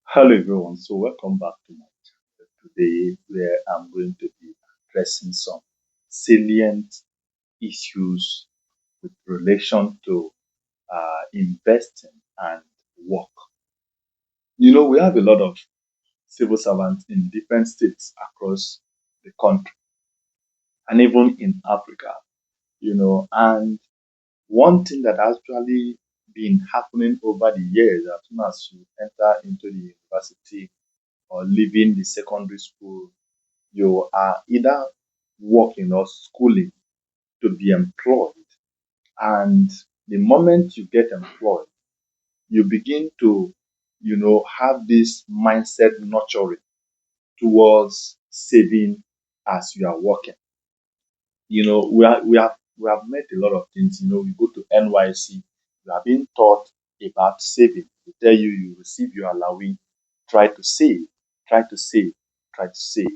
Hello everyone, so welcome back to my channel today where I'm going to be addressing some salient issues with relation to investing and work. We have a lot of civil servants in different states across the country and even in Africa, and one thing that actually been happening over the years as soon as you enter into the university or leaving the secondary school, you are either working or schooling to be employed. And the moment you get employed, you begin to, have this mindset nurturing towards saving as you are working. We have met a lot of things. We go to NYC, you are being taught about saving. They tell you you receive your allowance, try to save, try to save, try to save.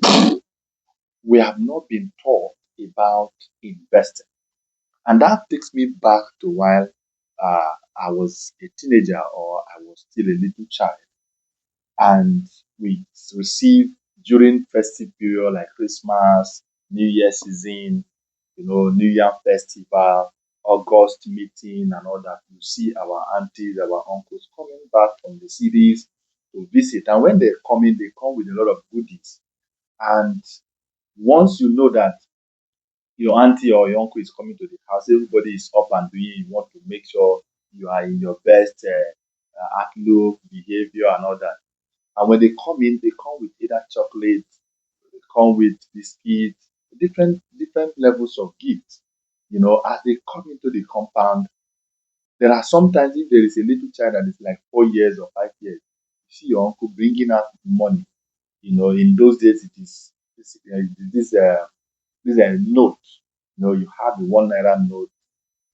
We have not been taught about investing. And that takes me back to while I was a teenager or I was still a little child. And we receive during festive period like Christmas, New Year season, New Year festival, August meeting and all that. You see our aunties, our uncles coming back from the cities to visit. And when they come in, they come with a lot of goodies. And once you know that your auntie or your uncle is coming to the house, everybody is up and doing. You want to make sure you are in your best outlook, behavior, and all that. And when they come in, they come with either chocolate, they come with biscuits, different levels of gifts. As they come into the compound, there are sometimes if there is a little child that is like 4 years or 5 years, you see your uncle bringing out money. In those days, it is this note. You have the 1 naira note,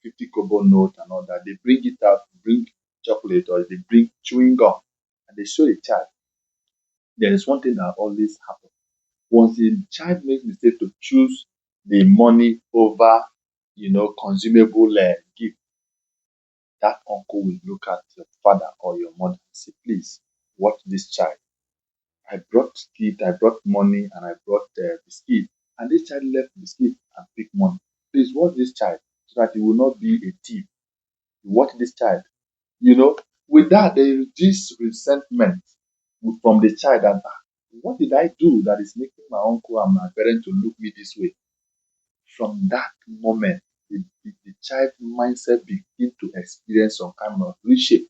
50 kobo note, and all that. They bring it out, bring chocolate, or they bring chewing gum, and they show the child. There is one thing that always happens. Once the child makes mistake to choose the money over, consumable gift, that uncle will look at your father or your mother and say, please, watch this child. I brought gift, I brought money, and I brought biscuit. And this child left biscuit and pick money. Please watch this child so that he will not be a thief. Watch this child. You know, with that, there is this resentment from the child that what did I do that is making my uncle and my parents to look me this way? From that moment, the child mindset begin to experience some kind of reshape.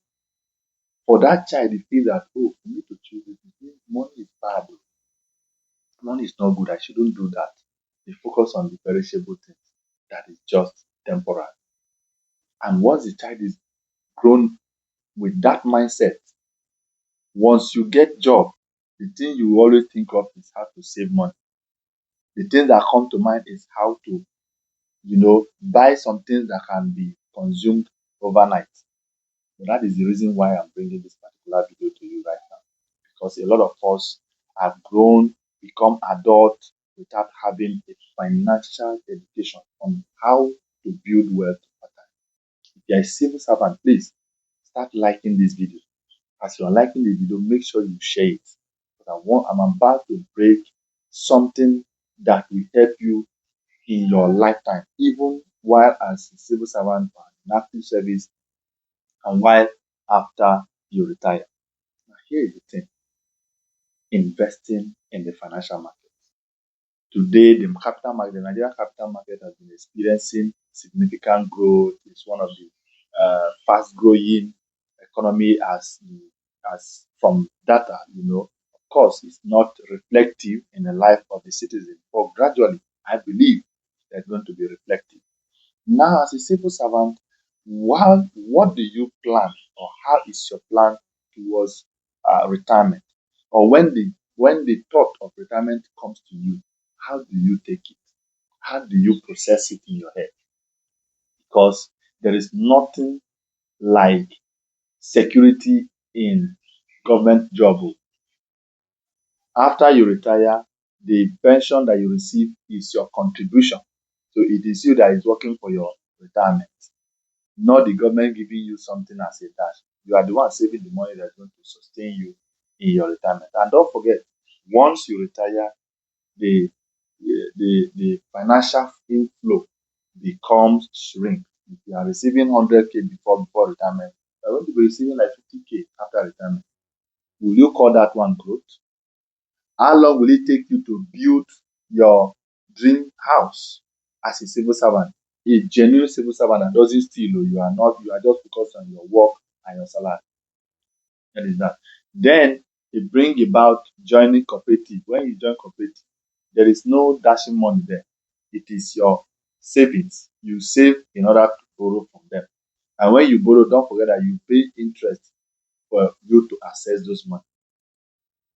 For that child, he feels that, oh, for me to choose it means money is bad. Oh. Money is not good. I shouldn't do that. They focus on the perishable things that is just temporal. And once the child is grown with that mindset, once you get job, the thing you always think of is how to save money. The thing that come to mind is how to, buy some things that can be consumed overnight. So that is the reason why I'm bringing this particular video to you right now. Because a lot of us have grown, become adults without having a financial education on how to build wealth over time. If you're a civil servant, please start liking this video. As you are liking the video, make sure you share it. But I'm about to break something that will help you in your lifetime, even while as a civil servant or in active service and while after you retire. Now, here is the thing: investing in the financial market. Today, the Nigerian capital market has been experiencing significant growth. It's one of the fast-growing economy as from data. Of course, it's not reflective in the life of the citizen, but gradually, I believe they're going to be reflective. Now, as a civil servant, what do you plan, or how is your plan towards retirement? Or when the thought of retirement comes to you, how do you take it? How do you process it in your head? Because there is nothing like security in government job. Oh. After you retire, the pension that you receive is your contribution. So it is you that is working for your retirement, not the government giving you something as a dash. You are the one saving the money that's going to sustain you in your retirement. And don't forget, once you retire, the the financial inflow becomes shrink. If you are receiving 100K before retirement, you're going to be receiving like 50K after retirement. Will you call that one growth? How long will it take you to build your dream house as a civil servant? A genuine civil servant that doesn't steal, or you are not, you are just focused on your work and your salary. That is that. Then it bring about joining cooperative. When you join cooperative, there is no dashing money there. It is your savings. You save in order to borrow from them. And when you borrow, don't forget that you pay interest for you to access those money.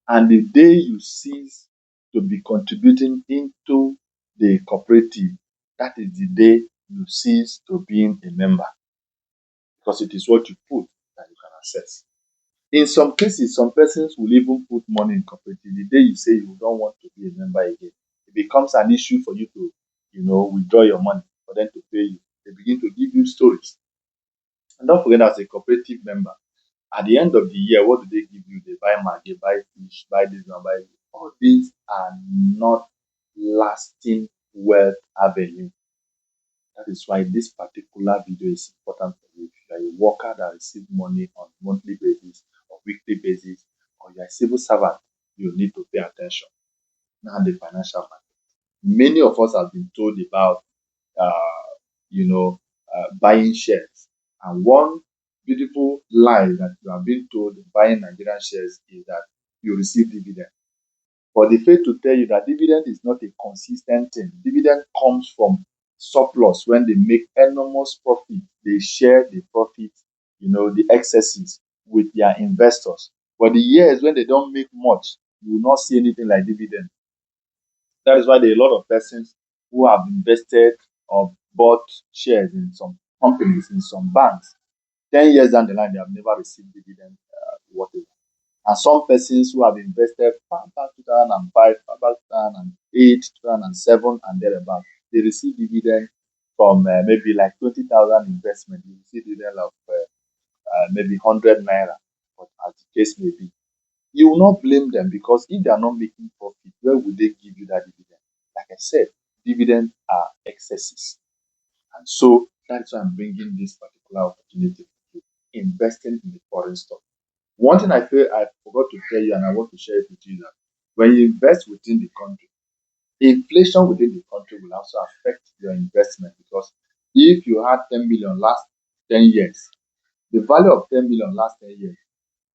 And the day you cease to be contributing into the cooperative, that is the day you cease to being a member, because it is what you put that you can access. In some cases, some persons will even put money in cooperative. The day you say you don't want to be a member again, it becomes an issue for you to, withdraw your money for them to pay you. They begin to give you stories. And don't forget, as a cooperative member, at the end of the year, what do they give you? They buy maggi, buy fish, buy this one, buy this. All these are not lasting wealth avenue. That is why this particular video is important for you. If you are a worker that receives money on monthly basis or weekly basis, or you are a civil servant, you need to pay attention. Now, the financial market. Many of us have been told about, buying shares. And one beautiful lie that you have been told buying Nigerian shares is that you receive dividend. But they fail to tell you that dividend is not a consistent thing. Dividend comes from surplus. When they make enormous profit, they share the profit, the excesses with their investors. But the years when they don't make much, you will not see anything like dividend. That is why there are a lot of persons who have invested or bought shares in some companies, in some banks. 10 years down the line, they have never received dividend, whatever. And some persons who have invested far back 2005, far back 2008, 2007, and thereabout, they receive dividend from maybe like 20,000 investment. You receive dividend of maybe 100 naira, but as the case may be. You will not blame them, because if they are not making profit, where would they give you that dividend? Like I said, dividends are excesses. And so that's why I'm bringing this particular opportunity to investing in the foreign stock. One thing I feel I forgot to tell you, and I want to share it with you, that when you invest within the country, inflation within the country will also affect your investment, because if you had 10 million last 10 years, the value of 10 million last 10 years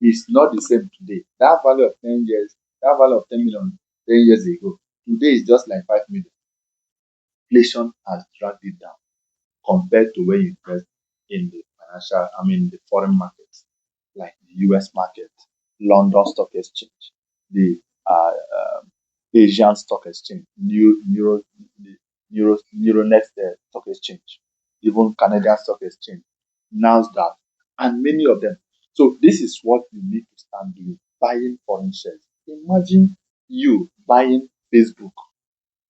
is not the same today. That value of 10 years, that value of 10 million 10 years ago, today is just like 5 million. Inflation has dragged it down compared to where you invest in the the foreign markets, like the US market, London Stock Exchange, the Asian Stock Exchange, Euronext Stock Exchange, even Canadian Stock Exchange, NASDAQ, and many of them. So this is what you need to start doing: buying foreign shares. Imagine you buying Facebook,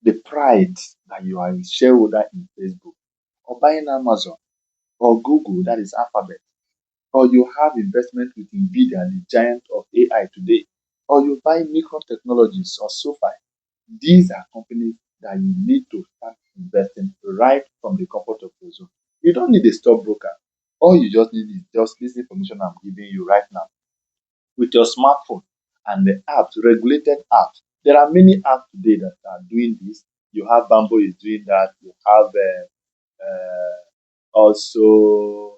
the pride that you are a shareholder in Facebook, or buying Amazon or Google, that is Alphabet, or you have investment with Nvidia, the giant of AI today, or you buy Micron Technologies or SoFi. These are companies that you need to start investing right from the comfort of your zone. You don't need a stockbroker. All you just need is just this information I'm giving you right now with your smartphone and the apps, regulated apps. There are many apps today that are doing this. You have Bamboo is doing that. You have also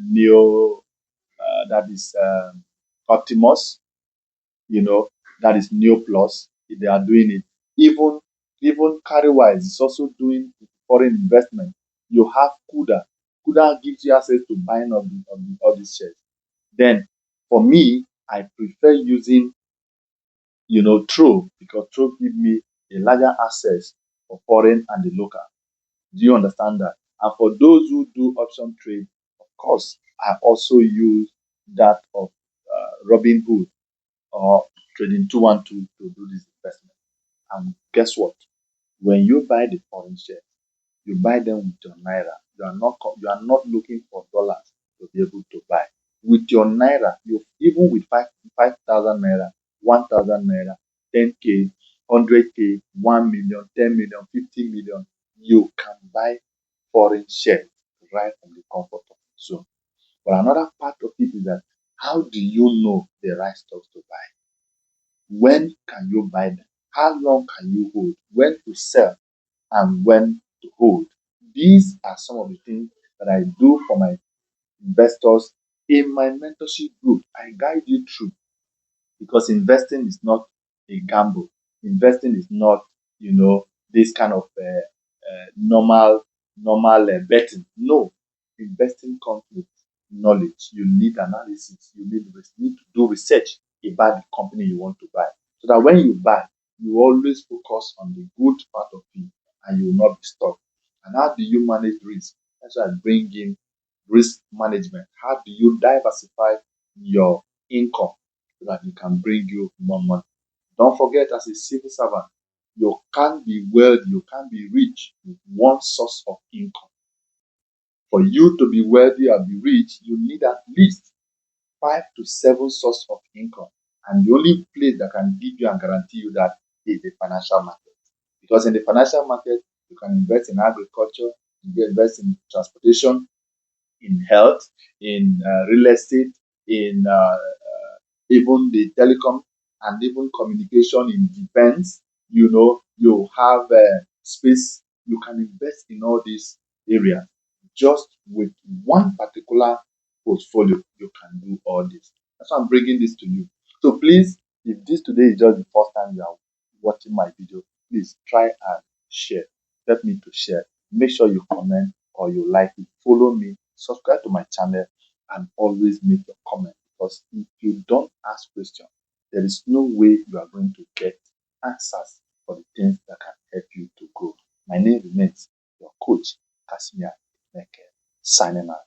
Neo, that is Optimus, that is Neo Plus. They are doing it. Even Carrywise is also doing foreign investment. You have Kuda. Kuda gives you access to buying of these shares. Then, for me, I prefer using, Trove, because Trove give me a larger access for foreign and the local. Do you understand that? And for those who do option trade, of course, I also use that of Robinhood or Trading 212 to do this investment. And guess what? When you buy the foreign shares, you buy them with your naira. You are not looking for dollars to be able to buy. With your naira, you even with 5,000 naira, 1,000 naira, 10K, 100K, 1 million, 10 million, 50 million, you can buy foreign shares right from the comfort of your zone. But another part of it is that how do you know the right stocks to buy? When can you buy them? How long can you hold? When to sell and when to hold? These are some of the things that I do for my investors in my mentorship group. I guide you through because investing is not a gamble. Investing is not, this kind of normal betting. No, investing comes with knowledge. You need analysis. You need to do research about the company you want to buy, so that when you buy, you always focus on the good part of it, and you will not be stuck. And how do you manage risk? That's why I bring in risk management. How do you diversify your income so that it can bring you more money? Don't forget, as a civil servant, you can't be wealthy, you can't be rich with one source of income. For you to be wealthy and be rich, you need at least 5 to 7 sources of income. And the only place that can give you and guarantee you that is the financial market. Because in the financial market, you can invest in agriculture, you can invest in transportation, in health, in real estate, in even the telecom and even communication in defense. You have space. You can invest in all these areas. Just with one particular portfolio, you can do all this. That's why I'm bringing this to you. So please, if this today is just the first time you are watching my video, please try and share. Help me to share. Make sure you comment or you like it. Follow me, subscribe to my channel, and always make your comment. Because if you don't ask questions, there is no way you are going to get answers for the things that can help you to grow. My name remains your coach, Casimir Meke, signing out.